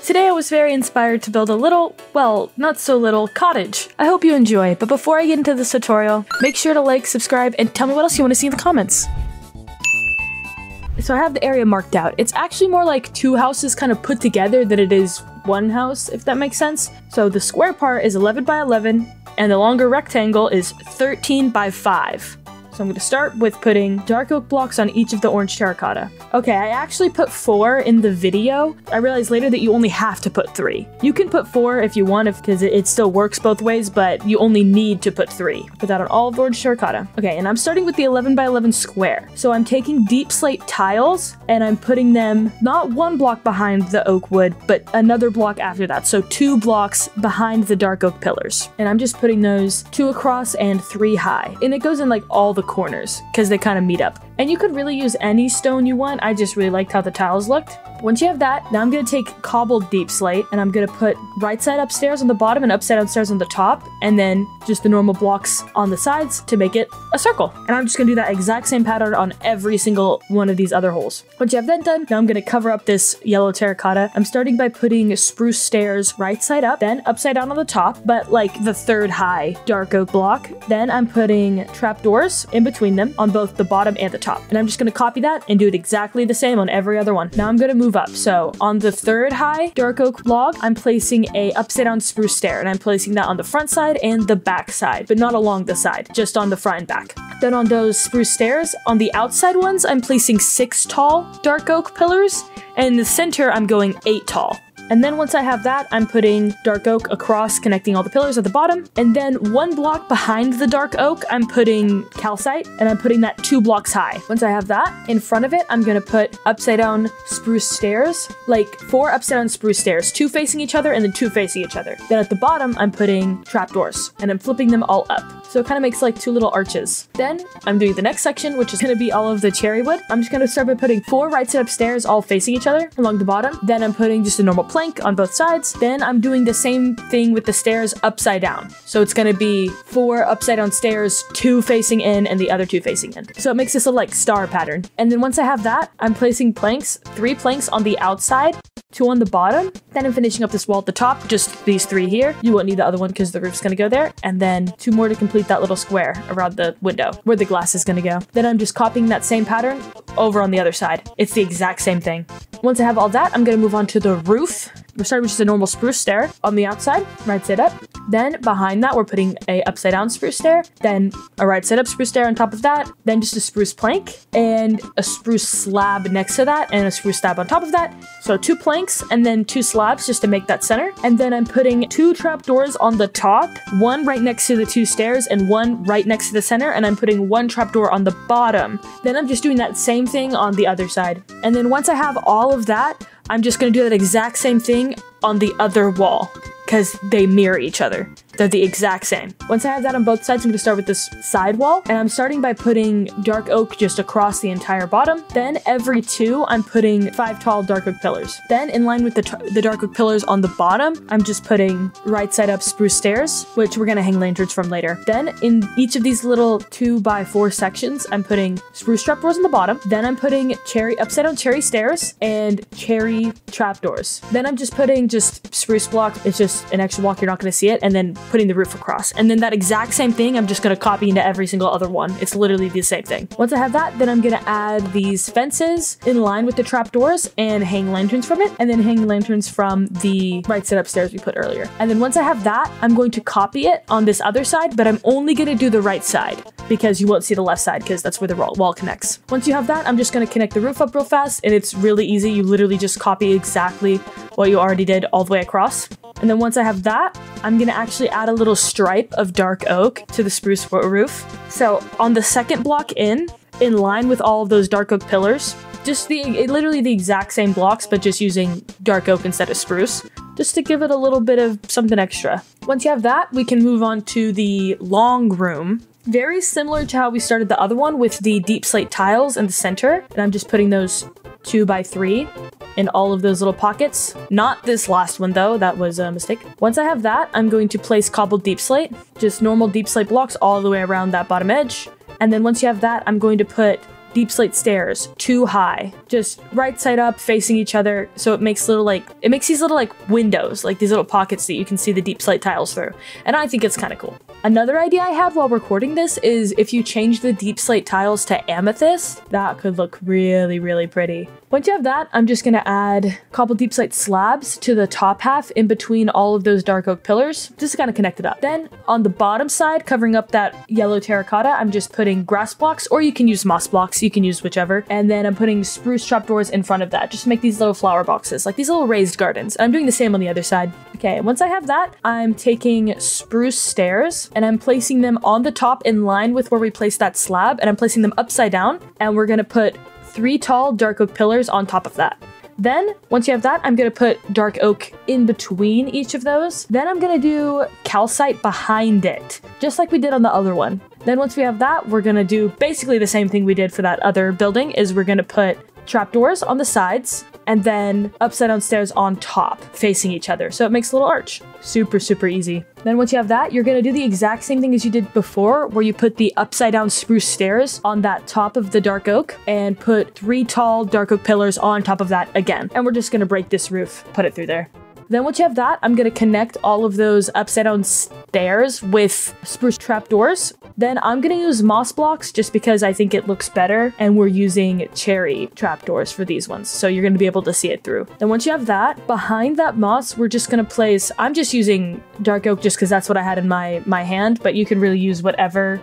Today I was very inspired to build a little, well, not so little, cottage. I hope you enjoy, but before I get into this tutorial, make sure to like, subscribe, and tell me what else you want to see in the comments. So I have the area marked out. It's actually more like two houses kind of put together than it is one house, if that makes sense. So the square part is 11 by 11, and the longer rectangle is 13 by 5. So I'm going to start with putting dark oak blocks on each of the orange terracotta. Okay, I actually put 4 in the video. I realized later that you only have to put 3. You can put 4 if you want, because it still works both ways, but you only need to put 3. Put that on all of the orange terracotta. Okay, and I'm starting with the 11 by 11 square. So I'm taking deep slate tiles, and I'm putting them not 1 block behind the oak wood, but another block after that. So 2 blocks behind the dark oak pillars. And I'm just putting those 2 across and 3 high. And it goes in like all the corners because they kind of meet up. And you could really use any stone you want. I just really liked how the tiles looked. Once you have that, now I'm going to take cobbled deep slate and I'm going to put right side upstairs on the bottom and upside down stairs on the top, and then just the normal blocks on the sides to make it a circle. And I'm just going to do that exact same pattern on every single one of these other holes. Once you have that done, now I'm going to cover up this yellow terracotta. I'm starting by putting spruce stairs right side up, then upside down on the top, but like the 3rd high dark oak block. Then I'm putting trapdoors in between them on both the bottom and the top. And I'm just going to copy that and do it exactly the same on every other one. Now I'm going to move up. So on the 3rd high dark oak block, I'm placing a upside down spruce stair, and I'm placing that on the front side and the back side, but not along the side, just on the front and back. Then on those spruce stairs, on the outside ones, I'm placing 6 tall dark oak pillars, and in the center, I'm going 8 tall. And then once I have that, I'm putting dark oak across, connecting all the pillars at the bottom. And then 1 block behind the dark oak, I'm putting calcite, and I'm putting that 2 blocks high. Once I have that, in front of it, I'm gonna put upside down spruce stairs, like 4 upside down spruce stairs, 2 facing each other and then 2 facing each other. Then at the bottom, I'm putting trapdoors, and I'm flipping them all up. So it kind of makes like 2 little arches. Then I'm doing the next section, which is gonna be all of the cherry wood. I'm just gonna start by putting 4 right side up stairs all facing each other along the bottom. Then I'm putting just a normal plank on both sides. Then I'm doing the same thing with the stairs upside down. So it's gonna be 4 upside down stairs, 2 facing in and the other 2 facing in. So it makes this a like star pattern. And then once I have that, I'm placing planks, 3 planks on the outside, 2 on the bottom. Then I'm finishing up this wall at the top, just these 3 here. You won't need the other one because the roof's gonna go there. And then 2 more to complete that little square around the window where the glass is gonna go. Then I'm just copying that same pattern over on the other side. It's the exact same thing. Once I have all that, I'm gonna move on to the roof. We're starting with just a normal spruce stair on the outside, right side up. Then behind that, we're putting a upside down spruce stair, then a right side up spruce stair on top of that, then just a spruce plank and a spruce slab next to that and a spruce slab on top of that. So 2 planks and then 2 slabs just to make that center. And then I'm putting 2 trapdoors on the top, 1 right next to the 2 stairs and 1 right next to the center. And I'm putting 1 trapdoor on the bottom. Then I'm just doing that same thing on the other side. And then once I have all of that, I'm just going to do that exact same thing on the other wall because they mirror each other. They're the exact same. Once I have that on both sides, I'm going to start with this side wall, and I'm starting by putting dark oak just across the entire bottom. Then every 2, I'm putting 5 tall dark oak pillars. Then in line with the dark oak pillars on the bottom, I'm just putting right side up spruce stairs, which we're going to hang lanterns from later. Then in each of these little 2 by 4 sections, I'm putting spruce trapdoors on the bottom. Then I'm putting upside down cherry stairs and cherry trapdoors. Then I'm just putting spruce block. It's just an extra block. You're not going to see it. And then putting the roof across. And then that exact same thing, I'm just going to copy into every single other one. It's literally the same thing. Once I have that, then I'm going to add these fences in line with the trapdoors and hang lanterns from it, and then hang lanterns from the right side upstairs we put earlier. And then once I have that, I'm going to copy it on this other side, but I'm only going to do the right side because you won't see the left side because that's where the wall connects. Once you have that, I'm just going to connect the roof up real fast, and it's really easy. You literally just copy exactly what you already did all the way across. And then once I have that, I'm going to actually add a little stripe of dark oak to the spruce roof. So on the 2nd block in line with all of those dark oak pillars, just literally the exact same blocks, but just using dark oak instead of spruce, just to give it a little bit of something extra. Once you have that, we can move on to the long room. Very similar to how we started the other one with the deep slate tiles in the center. And I'm just putting those 2 by 3 in all of those little pockets. Not this last one though, that was a mistake. Once I have that, I'm going to place cobbled deep slate, just normal deep slate blocks all the way around that bottom edge. And then once you have that, I'm going to put deep slate stairs 2 high, just right side up facing each other. So it makes these little like windows, like these little pockets that you can see the deep slate tiles through. And I think it's kind of cool. Another idea I had while recording this is if you change the deep slate tiles to amethyst, that could look really, really pretty. Once you have that, I'm just gonna add cobbled deep slate slabs to the top half in between all of those dark oak pillars, just to kind of connect it up. Then on the bottom side, covering up that yellow terracotta, I'm just putting grass blocks, or you can use moss blocks, you can use whichever. And then I'm putting spruce trapdoors in front of that, just to make these little flower boxes, like these little raised gardens. And I'm doing the same on the other side. Okay, once I have that, I'm taking spruce stairs and I'm placing them on the top in line with where we placed that slab, and I'm placing them upside down, and we're gonna put 3 tall dark oak pillars on top of that. Then, once you have that, I'm gonna put dark oak in between each of those. Then I'm gonna do calcite behind it, just like we did on the other one. Then once we have that, we're gonna do basically the same thing we did for that other building, is we're gonna put trapdoors on the sides, and then upside down stairs on top, facing each other. So it makes a little arch. Super, super easy. Then once you have that, you're gonna do the exact same thing as you did before, where you put the upside down spruce stairs on that top of the dark oak, and put 3 tall dark oak pillars on top of that again. And we're just gonna break this roof, put it through there. Then once you have that, I'm gonna connect all of those upside down stairs with spruce trapdoors. Then I'm gonna use moss blocks just because I think it looks better, and we're using cherry trapdoors for these ones, so you're gonna be able to see it through. Then once you have that, behind that moss, we're just gonna place, I'm just using dark oak just because that's what I had in my hand, but you can really use whatever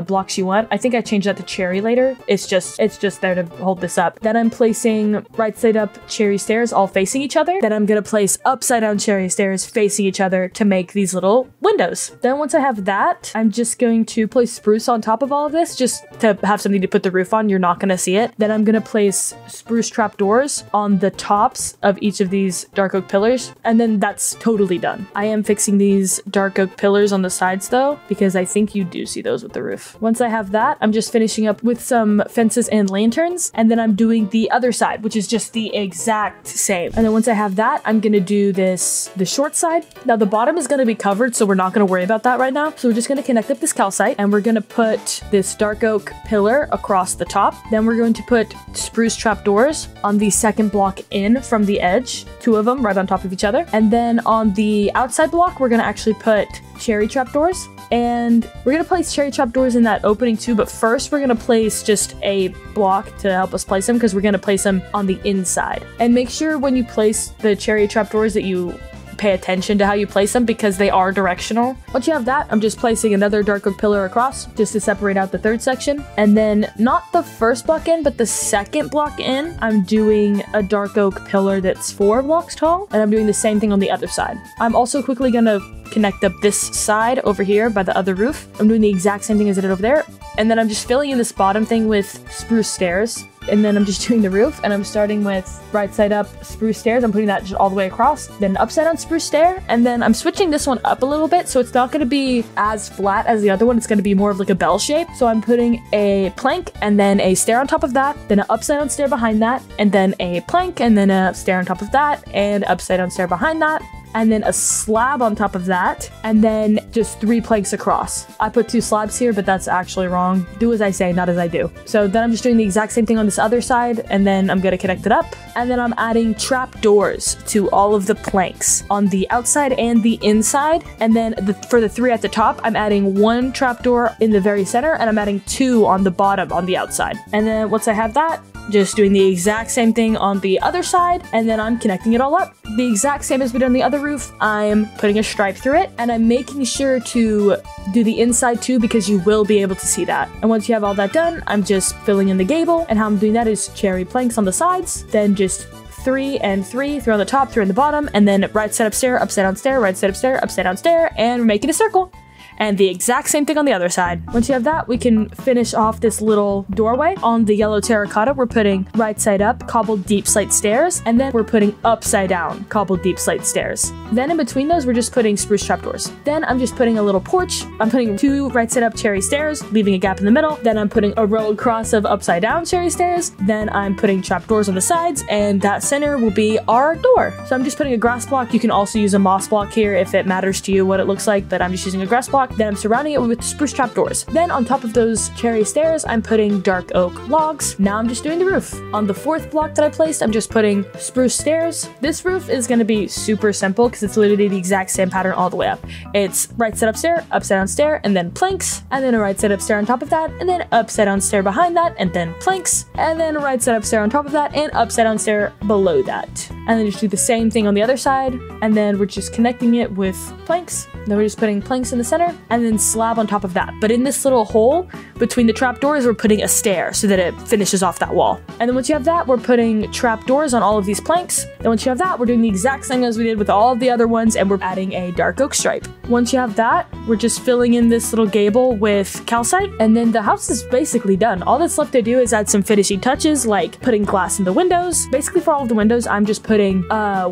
blocks you want. I think I changed that to cherry later. It's just there to hold this up. Then I'm placing right side up cherry stairs all facing each other. Then I'm gonna place upside down cherry stairs facing each other to make these little windows. Then once I have that, I'm just going to place spruce on top of all of this just to have something to put the roof on. You're not gonna see it. Then I'm gonna place spruce trapdoors on the tops of each of these dark oak pillars, and then that's totally done. I am fixing these dark oak pillars on the sides though, because I think you do see those with the roof. Once I have that, I'm just finishing up with some fences and lanterns, and then I'm doing the other side, which is just the exact same. And then once I have that, I'm gonna do the short side. Now the bottom is gonna be covered, so we're not gonna worry about that right now. So we're just gonna connect up this calcite, and we're gonna put this dark oak pillar across the top. Then we're going to put spruce trapdoors on the second block in from the edge, 2 of them right on top of each other. And then on the outside block, we're gonna actually put cherry trapdoors. And we're gonna place cherry trapdoors in that opening too, but first we're gonna place just a block to help us place them, because we're gonna place them on the inside. And make sure when you place the cherry trapdoors that you pay attention to how you place them, because they are directional. Once you have that, I'm just placing another dark oak pillar across just to separate out the third section. And then not the first block in, but the second block in, I'm doing a dark oak pillar that's 4 blocks tall, and I'm doing the same thing on the other side. I'm also quickly gonna connect up this side over here by the other roof. I'm doing the exact same thing as I did over there. And then I'm just filling in this bottom thing with spruce stairs. And then I'm just doing the roof, and I'm starting with right side up spruce stairs. I'm putting that just all the way across, then upside down spruce stair, and then I'm switching this one up a little bit, so it's not going to be as flat as the other one. It's going to be more of like a bell shape. So I'm putting a plank and then a stair on top of that, then an upside down stair behind that, and then a plank and then a stair on top of that, and upside down stair behind that, and then a slab on top of that, and then just 3 planks across. I put 2 slabs here, but that's actually wrong. Do as I say, not as I do. So then I'm just doing the exact same thing on this other side, and then I'm gonna connect it up. And then I'm adding trap doors to all of the planks on the outside and the inside. And then for the 3 at the top, I'm adding 1 trap door in the very center, and I'm adding 2 on the bottom on the outside. And then once I have that, just doing the exact same thing on the other side, and then I'm connecting it all up. The exact same as we did on the other roof. I'm putting a stripe through it, and I'm making sure to do the inside too, because you will be able to see that. And once you have all that done, I'm just filling in the gable, and how I'm doing that is cherry planks on the sides, then just 3 and 3, 3 on the top, 3 on the bottom, and then right side up stair, upside down stair, right side up stair, upside down stair, and we're making a circle. And the exact same thing on the other side. Once you have that, we can finish off this little doorway. On the yellow terracotta, we're putting right side up cobbled deep slate stairs, and then we're putting upside down cobbled deep slate stairs. Then in between those, we're just putting spruce trapdoors. Then I'm just putting a little porch. I'm putting 2 right side up cherry stairs, leaving a gap in the middle. Then I'm putting a row across of upside down cherry stairs. Then I'm putting trapdoors on the sides, and that center will be our door. So I'm just putting a grass block. You can also use a moss block here if it matters to you what it looks like, but I'm just using a grass block. block, then I'm surrounding it with spruce trapdoors. Then on top of those cherry stairs, I'm putting dark oak logs. Now I'm just doing the roof. On the 4th block that I placed, I'm just putting spruce stairs. This roof is going to be super simple because it's literally the exact same pattern all the way up. It's right side up stair, upside down stair, and then planks, and then a right side up stair on top of that, and then upside down stair behind that, and then planks, and then a right side up stair on top of that, and upside down stair below that. And then just do the same thing on the other side, and then we're just connecting it with planks. Then we're just putting planks in the center, and then slab on top of that. But in this little hole between the trapdoors, we're putting a stair so that it finishes off that wall. And then once you have that, we're putting trapdoors on all of these planks. Then once you have that, we're doing the exact same as we did with all of the other ones, and we're adding a dark oak stripe. Once you have that, we're just filling in this little gable with calcite, and then the house is basically done. All that's left to do is add some finishing touches, like putting glass in the windows. Basically for all of the windows, I'm just putting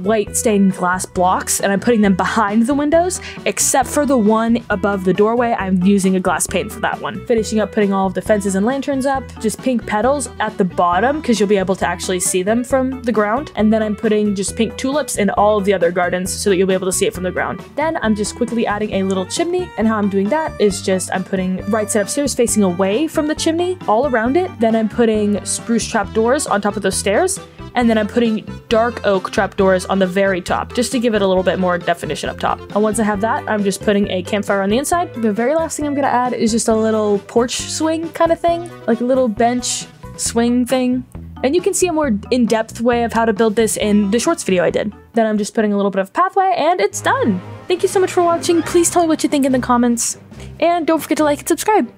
white stained glass blocks, and I'm putting them behind the windows, except for the one above the doorway. I'm using a glass pane for that one. Finishing up putting all of the fences and lanterns up, just pink petals at the bottom because you'll be able to actually see them from the ground. And then I'm putting just pink tulips in all of the other gardens so that you'll be able to see it from the ground. Then I'm just quickly adding a little chimney, and how I'm doing that is just I'm putting right side upstairs facing away from the chimney all around it. Then I'm putting spruce trapdoors on top of those stairs, and then I'm putting dark oak trapdoors on the very top, just to give it a little bit more definition up top. And once I have that, I'm just putting a campfire on the inside. The very last thing I'm gonna add is just a little porch swing kind of thing, like a little bench swing thing. And you can see a more in-depth way of how to build this in the shorts video I did. Then I'm just putting a little bit of pathway, and it's done. Thank you so much for watching. Please tell me what you think in the comments. And don't forget to like and subscribe.